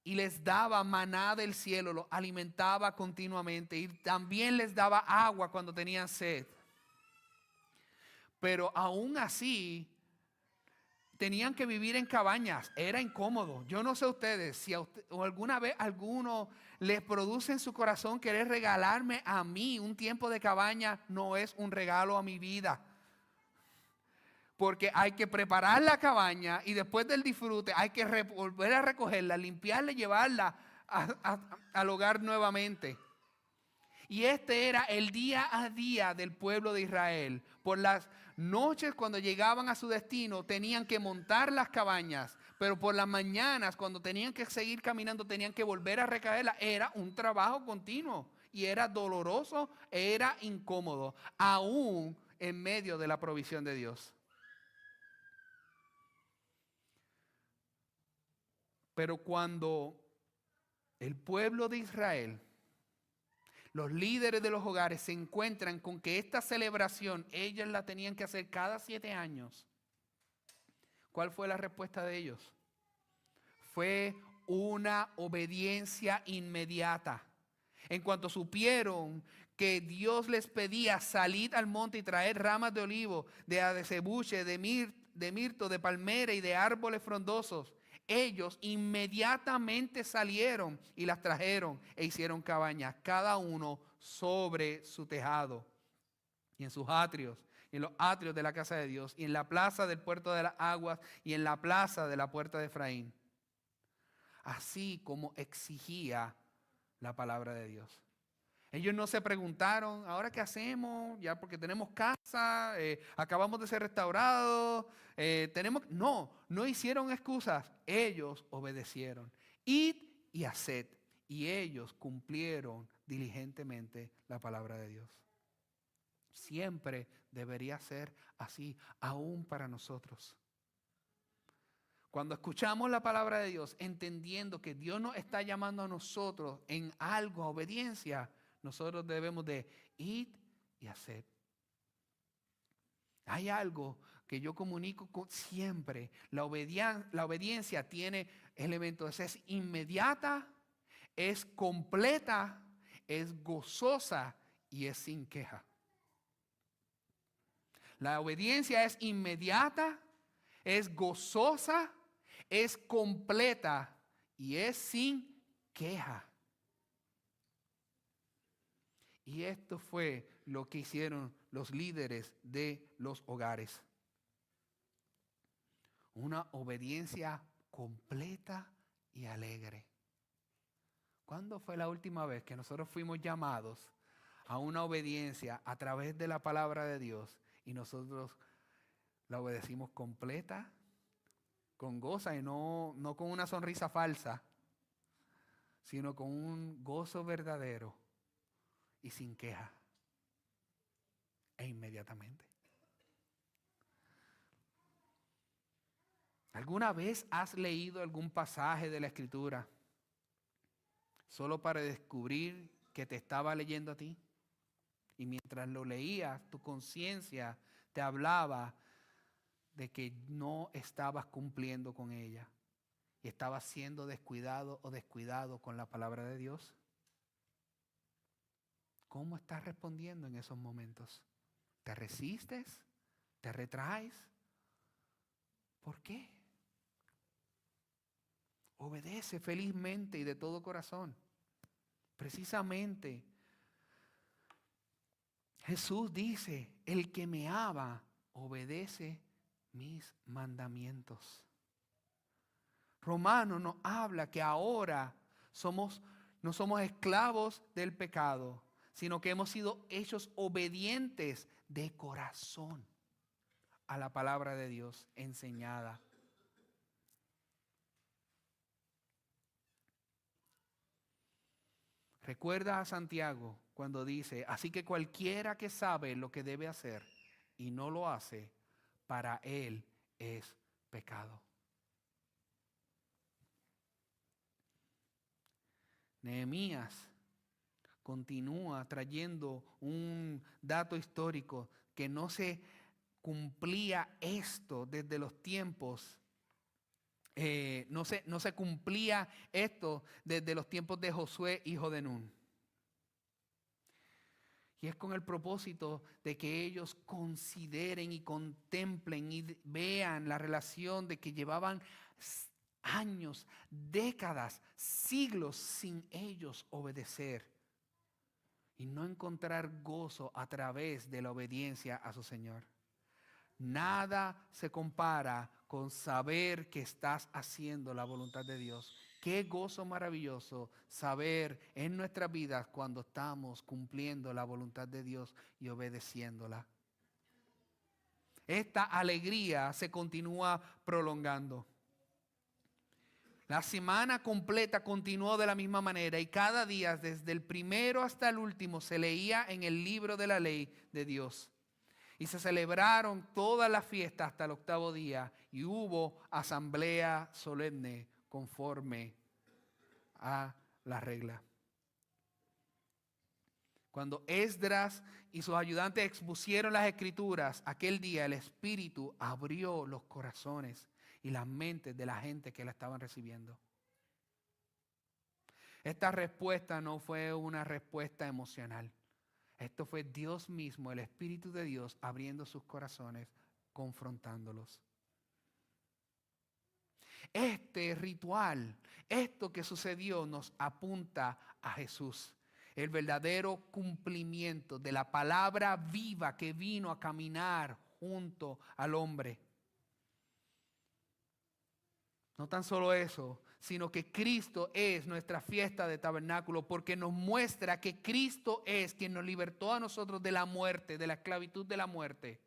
Y les daba maná del cielo, los alimentaba continuamente y también les daba agua cuando tenían sed. Pero aún así tenían que vivir en cabañas, era incómodo. Yo no sé ustedes, si o alguna vez alguno les produce en su corazón querer regalarme a mí un tiempo de cabaña, no es un regalo a mi vida. Porque hay que preparar la cabaña y después del disfrute hay que volver a recogerla, limpiarla y llevarla al hogar nuevamente. Y este era el día a día del pueblo de Israel. Por las noches cuando llegaban a su destino tenían que montar las cabañas, pero por las mañanas cuando tenían que seguir caminando tenían que volver a recaerla. Era un trabajo continuo y era doloroso, era incómodo, aún en medio de la provisión de Dios. Pero cuando el pueblo de Israel, los líderes de los hogares se encuentran con que esta celebración ellas la tenían que hacer cada 7 años, ¿cuál fue la respuesta de ellos? Fue una obediencia inmediata. En cuanto supieron que Dios les pedía salir al monte y traer ramas de olivo, de acebuche, de mirto, de palmera y de árboles frondosos, ellos inmediatamente salieron y las trajeron e hicieron cabañas, cada uno sobre su tejado y en sus atrios, y en los atrios de la casa de Dios, y en la plaza del puerto de las aguas, y en la plaza de la puerta de Efraín. Así como exigía la palabra de Dios. Ellos no se preguntaron, ¿ahora qué hacemos? Ya porque tenemos casa, acabamos de ser restaurados, no hicieron excusas. Ellos obedecieron. Id y haced. Y ellos cumplieron diligentemente la palabra de Dios. Siempre debería ser así, aún para nosotros. Cuando escuchamos la palabra de Dios, entendiendo que Dios nos está llamando a nosotros en algo, a obediencia, nosotros debemos de ir y hacer. Hay algo que yo comunico siempre. La obediencia tiene elementos. Es inmediata, es completa, es gozosa y es sin queja. La obediencia es inmediata, es gozosa, es completa y es sin queja. Y esto fue lo que hicieron los líderes de los hogares. Una obediencia completa y alegre. ¿Cuándo fue la última vez que nosotros fuimos llamados a una obediencia a través de la palabra de Dios y nosotros la obedecimos completa, con gozo y no con una sonrisa falsa, sino con un gozo verdadero y sin queja? E inmediatamente. ¿Alguna vez has leído algún pasaje de la Escritura solo para descubrir que te estaba leyendo a ti? Y mientras lo leías, tu conciencia te hablaba de que no estabas cumpliendo con ella y estabas siendo descuidado o descuidado con la palabra de Dios. ¿Cómo estás respondiendo en esos momentos? ¿Te resistes? ¿Te retraes? ¿Por qué? Obedece felizmente y de todo corazón. Precisamente, Jesús dice, el que me ama, obedece mis mandamientos. Romano nos habla que ahora no somos esclavos del pecado, sino que hemos sido hechos obedientes de corazón a la palabra de Dios enseñada. Recuerda a Santiago cuando dice, así que cualquiera que sabe lo que debe hacer y no lo hace, para él es pecado. Nehemías continúa trayendo un dato histórico que no se cumplía esto desde los tiempos. No se cumplía esto desde los tiempos de Josué, hijo de Nun. Y es con el propósito de que ellos consideren y contemplen y vean la relación de que llevaban años, décadas, siglos sin ellos obedecer y no encontrar gozo a través de la obediencia a su Señor. Nada se compara con saber que estás haciendo la voluntad de Dios. Qué gozo maravilloso saber en nuestras vidas cuando estamos cumpliendo la voluntad de Dios y obedeciéndola. Esta alegría se continúa prolongando. La semana completa continuó de la misma manera y cada día, desde el primero hasta el último, se leía en el libro de la ley de Dios. Y se celebraron todas las fiestas hasta el 8º día y hubo asamblea solemne conforme a la regla. Cuando Esdras y sus ayudantes expusieron las escrituras, aquel día el Espíritu abrió los corazones y las mentes de la gente que la estaban recibiendo. Esta respuesta no fue una respuesta emocional. Esto fue Dios mismo, el Espíritu de Dios, abriendo sus corazones, confrontándolos. Este ritual, esto que sucedió, nos apunta a Jesús, el verdadero cumplimiento de la palabra viva que vino a caminar junto al hombre. No tan solo eso, sino que Cristo es nuestra fiesta de tabernáculo porque nos muestra que Cristo es quien nos libertó a nosotros de la muerte, de la esclavitud de la muerte.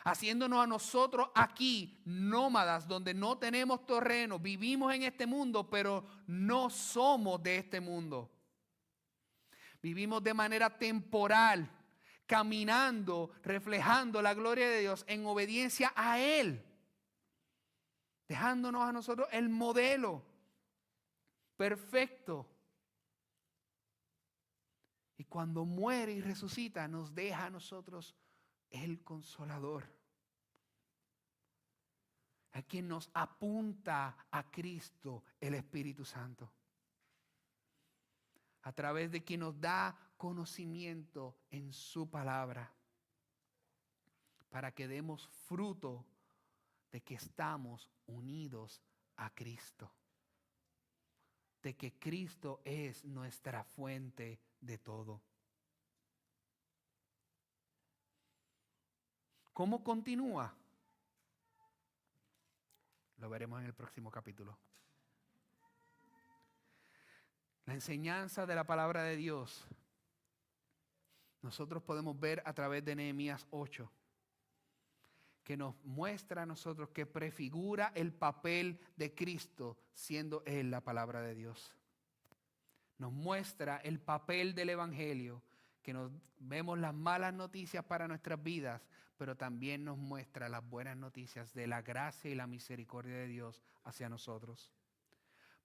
Haciéndonos a nosotros aquí nómadas donde no tenemos terreno, vivimos en este mundo, pero no somos de este mundo. Vivimos de manera temporal, caminando, reflejando la gloria de Dios en obediencia a Él. Dejándonos a nosotros el modelo perfecto. Y cuando muere y resucita, nos deja a nosotros el Consolador, a quien nos apunta a Cristo, el Espíritu Santo, a través de quien nos da conocimiento en su palabra, para que demos fruto de que estamos unidos a Cristo, de que Cristo es nuestra fuente de todo. ¿Cómo continúa? Lo veremos en el próximo capítulo. La enseñanza de la palabra de Dios, nosotros podemos ver a través de Nehemías 8, que nos muestra a nosotros que prefigura el papel de Cristo siendo Él la palabra de Dios. Nos muestra el papel del Evangelio, que nos vemos las malas noticias para nuestras vidas, pero también nos muestra las buenas noticias de la gracia y la misericordia de Dios hacia nosotros.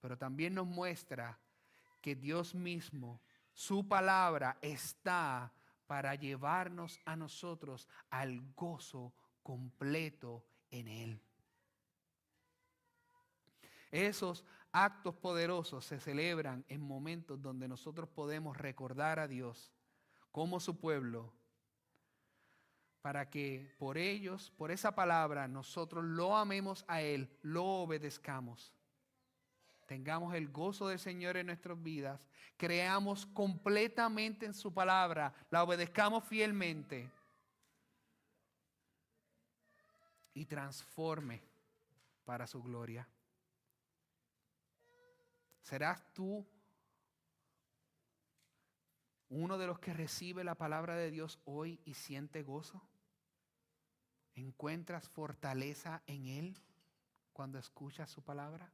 Pero también nos muestra que Dios mismo, su palabra, está para llevarnos a nosotros al gozo completo en Él. Esos actos poderosos se celebran en momentos donde nosotros podemos recordar a Dios como su pueblo, para que por ellos, por esa palabra, nosotros lo amemos a Él, lo obedezcamos. Tengamos el gozo del Señor en nuestras vidas, creamos completamente en su palabra, la obedezcamos fielmente y transforme para su gloria. ¿Serás tú uno de los que recibe la palabra de Dios hoy y siente gozo? ¿Encuentras fortaleza en Él cuando escuchas su palabra?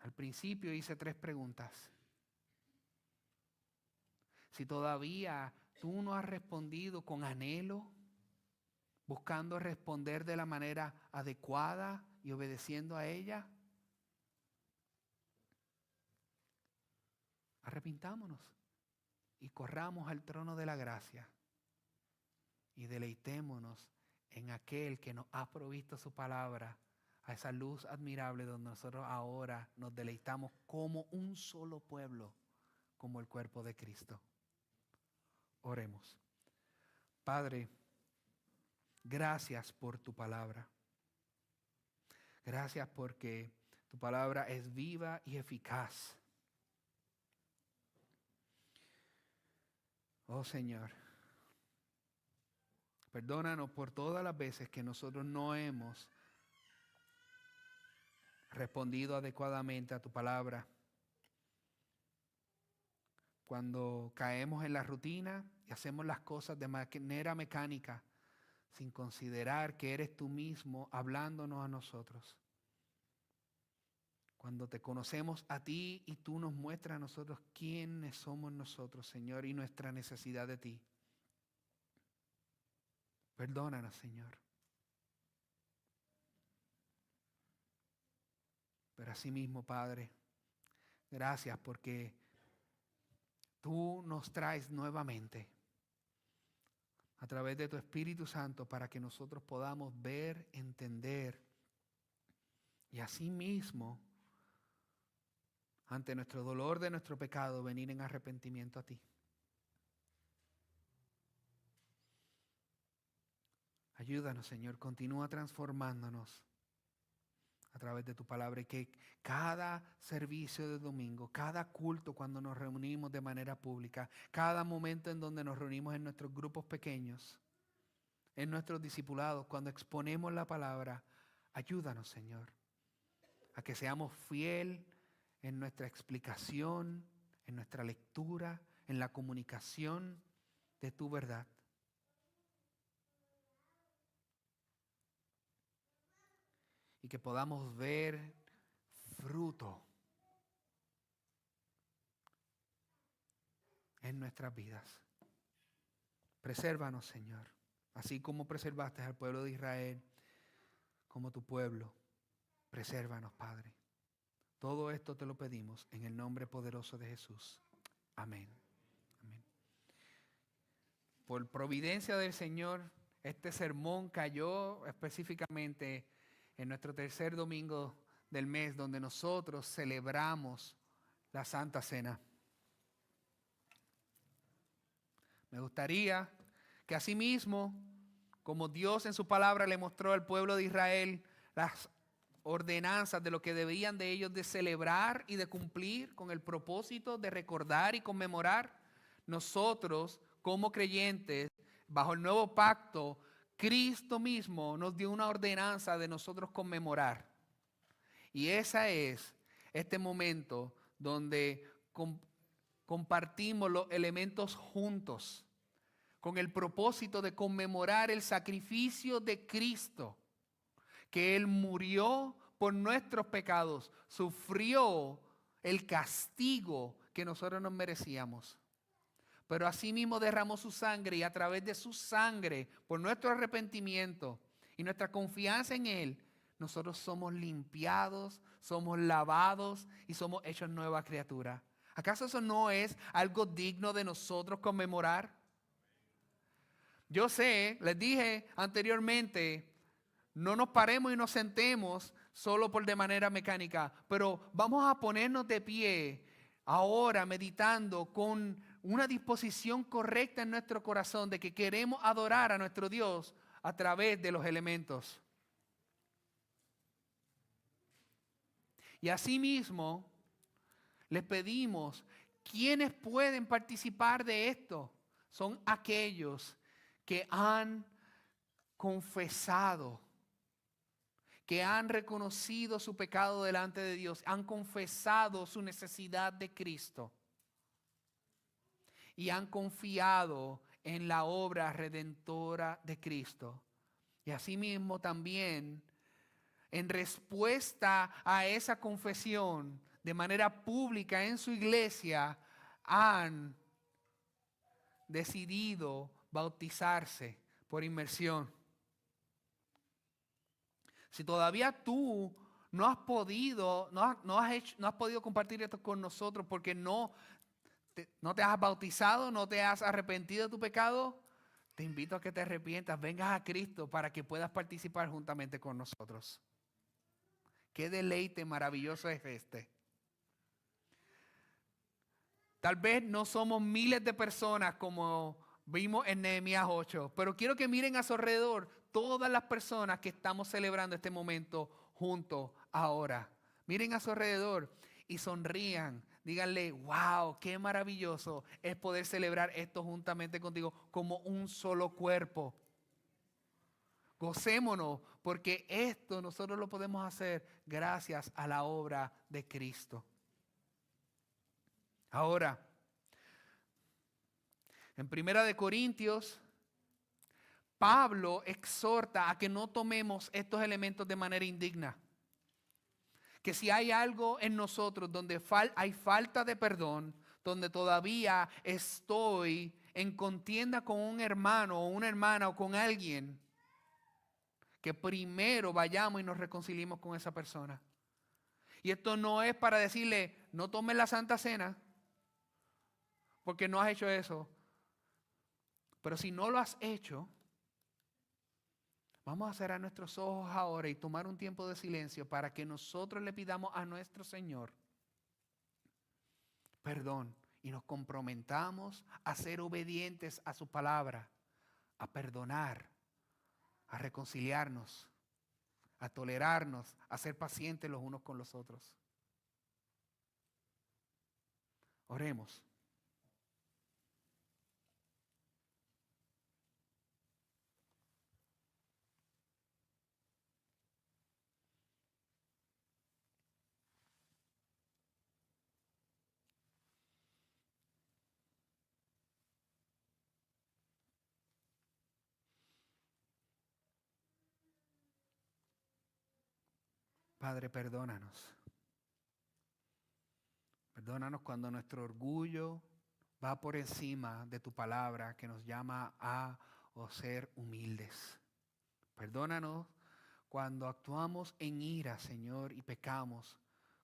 Al principio hice 3 preguntas. Si todavía tú no has respondido con anhelo, buscando responder de la manera adecuada y obedeciendo a ella, arrepintámonos y corramos al trono de la gracia y deleitémonos en aquel que nos ha provisto su palabra, a esa luz admirable donde nosotros ahora nos deleitamos como un solo pueblo, como el cuerpo de Cristo. Oremos. Padre, gracias por tu palabra. Gracias porque tu palabra es viva y eficaz. Oh Señor, perdónanos por todas las veces que nosotros no hemos respondido adecuadamente a tu palabra. Cuando caemos en la rutina y hacemos las cosas de manera mecánica, sin considerar que eres tú mismo hablándonos a nosotros. Cuando te conocemos a ti y tú nos muestras a nosotros quiénes somos nosotros, Señor, y nuestra necesidad de ti. Perdónanos, Señor. Pero asimismo, Padre, gracias porque tú nos traes nuevamente a través de tu Espíritu Santo para que nosotros podamos ver, entender y asimismo, ante nuestro dolor de nuestro pecado, venir en arrepentimiento a ti. Ayúdanos, Señor, continúa transformándonos a través de tu palabra y que cada servicio de domingo, cada culto cuando nos reunimos de manera pública, cada momento en donde nos reunimos en nuestros grupos pequeños, en nuestros discipulados, cuando exponemos la palabra, ayúdanos, Señor, a que seamos fiel en nuestra explicación, en nuestra lectura, en la comunicación de tu verdad. Y que podamos ver fruto en nuestras vidas. Presérvanos, Señor, así como preservaste al pueblo de Israel, como tu pueblo. Presérvanos, Padre. Todo esto te lo pedimos en el nombre poderoso de Jesús. Amén. Amén. Por providencia del Señor, este sermón cayó específicamente en nuestro tercer domingo del mes, donde nosotros celebramos la Santa Cena. Me gustaría que asimismo, como Dios en su palabra le mostró al pueblo de Israel las ordenanzas de lo que debían de ellos de celebrar y de cumplir con el propósito de recordar y conmemorar, nosotros como creyentes, bajo el nuevo pacto, Cristo mismo nos dio una ordenanza de nosotros conmemorar. Y esa es este momento donde compartimos los elementos juntos con el propósito de conmemorar el sacrificio de Cristo, que Él murió por nuestros pecados, sufrió el castigo que nosotros nos merecíamos. Pero asimismo derramó su sangre y a través de su sangre, por nuestro arrepentimiento y nuestra confianza en Él, nosotros somos limpiados, somos lavados y somos hechos nueva criatura. ¿Acaso eso no es algo digno de nosotros conmemorar? Yo sé, les dije anteriormente, no nos paremos y nos sentemos solo por de manera mecánica, pero vamos a ponernos de pie ahora meditando con una disposición correcta en nuestro corazón de que queremos adorar a nuestro Dios a través de los elementos. Y asimismo, les pedimos, ¿quiénes pueden participar de esto? Son aquellos que han confesado que han reconocido su pecado delante de Dios, han confesado su necesidad de Cristo y han confiado en la obra redentora de Cristo. Y asimismo también, en respuesta a esa confesión, de manera pública en su iglesia, han decidido bautizarse por inmersión. Si todavía tú no has podido compartir esto con nosotros porque no te has bautizado, no te has arrepentido de tu pecado, te invito a que te arrepientas, vengas a Cristo para que puedas participar juntamente con nosotros. Qué deleite maravilloso es este. Tal vez no somos miles de personas como vimos en Nehemías 8, pero quiero que miren a su alrededor todas las personas que estamos celebrando este momento juntos ahora. Miren a su alrededor y sonrían. Díganle, wow, qué maravilloso es poder celebrar esto juntamente contigo como un solo cuerpo. Gocémonos porque esto nosotros lo podemos hacer gracias a la obra de Cristo. Ahora, en 1 Corintios, Pablo exhorta a que no tomemos estos elementos de manera indigna. Que si hay algo en nosotros donde hay falta de perdón, donde todavía estoy en contienda con un hermano o una hermana o con alguien, que primero vayamos y nos reconciliemos con esa persona. Y esto no es para decirle, no tomes la Santa Cena, porque no has hecho eso. Pero si no lo has hecho, vamos a cerrar nuestros ojos ahora y tomar un tiempo de silencio para que nosotros le pidamos a nuestro Señor perdón y nos comprometamos a ser obedientes a su palabra, a perdonar, a reconciliarnos, a tolerarnos, a ser pacientes los unos con los otros. Oremos. Padre, perdónanos. Perdónanos cuando nuestro orgullo va por encima de tu palabra que nos llama a ser humildes. Perdónanos cuando actuamos en ira, Señor, y pecamos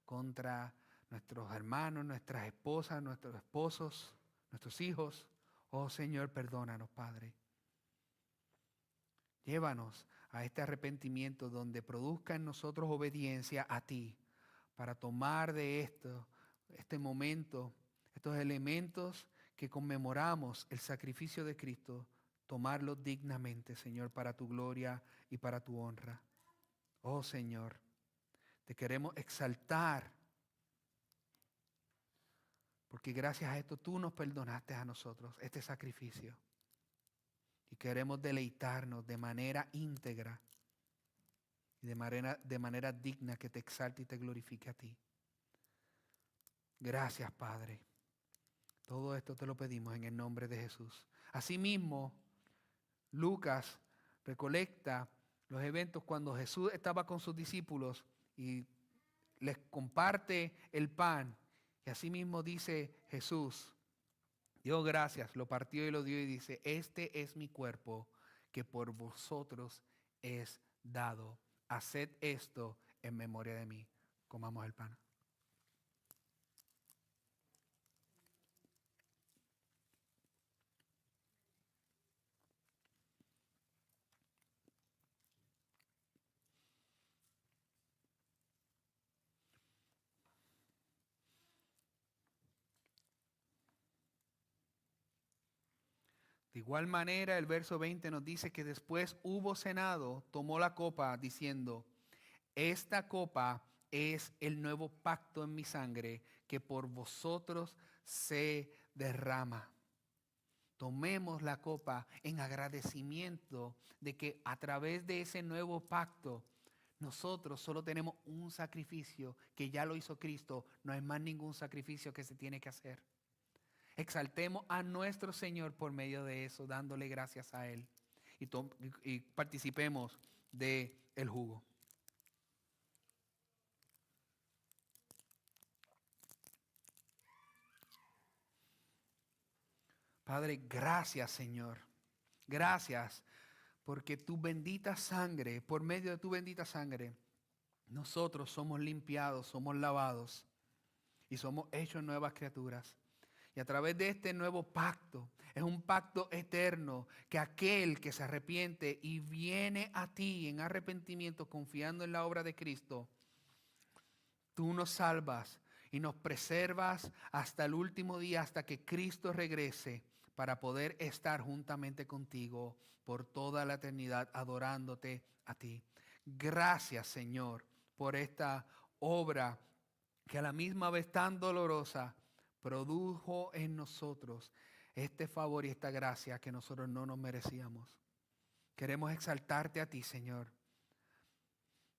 contra nuestros hermanos, nuestras esposas, nuestros esposos, nuestros hijos. Oh Señor, perdónanos, Padre. Llévanos a este arrepentimiento donde produzca en nosotros obediencia a ti para tomar de este momento, estos elementos que conmemoramos el sacrificio de Cristo, tomarlos dignamente, Señor, para tu gloria y para tu honra. Oh Señor, te queremos exaltar porque gracias a esto tú nos perdonaste a nosotros este sacrificio. Y queremos deleitarnos de manera íntegra y de manera digna que te exalte y te glorifique a ti. Gracias, Padre. Todo esto te lo pedimos en el nombre de Jesús. Asimismo, Lucas recolecta los eventos cuando Jesús estaba con sus discípulos y les comparte el pan. Y asimismo dice Jesús, dio gracias, lo partió y lo dio y dice, este es mi cuerpo que por vosotros es dado. Haced esto en memoria de mí. Comamos el pan. De igual manera, el verso 20 nos dice que después hubo cenado, tomó la copa diciendo, esta copa es el nuevo pacto en mi sangre que por vosotros se derrama. Tomemos la copa en agradecimiento de que a través de ese nuevo pacto Nosotros solo tenemos un sacrificio que ya lo hizo Cristo. No hay más ningún sacrificio que se tiene que hacer. Exaltemos a nuestro Señor por medio de eso, dándole gracias a Él. Y participemos del jugo. Padre, gracias, Señor. Gracias porque tu bendita sangre, por medio de tu bendita sangre, nosotros somos limpiados, somos lavados y somos hechos nuevas criaturas. Y a través de este nuevo pacto, es un pacto eterno, que aquel que se arrepiente y viene a ti en arrepentimiento, confiando en la obra de Cristo, tú nos salvas y nos preservas hasta el último día, hasta que Cristo regrese, para poder estar juntamente contigo por toda la eternidad, adorándote a ti. Gracias, Señor, por esta obra que a la misma vez tan dolorosa produjo en nosotros este favor y esta gracia que nosotros no nos merecíamos. Queremos exaltarte a ti, Señor,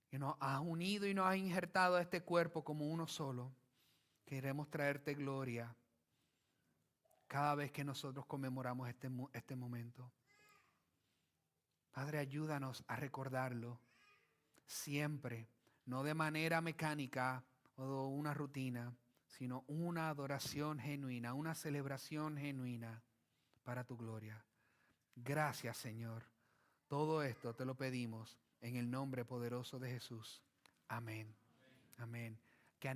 que nos has unido y nos has injertado a este cuerpo como uno solo. Queremos traerte gloria cada vez que nosotros conmemoramos este momento. Padre, ayúdanos a recordarlo siempre, no de manera mecánica o una rutina, sino una adoración genuina, una celebración genuina para tu gloria. Gracias, Señor. Todo esto te lo pedimos en el nombre poderoso de Jesús. Amén. Amén.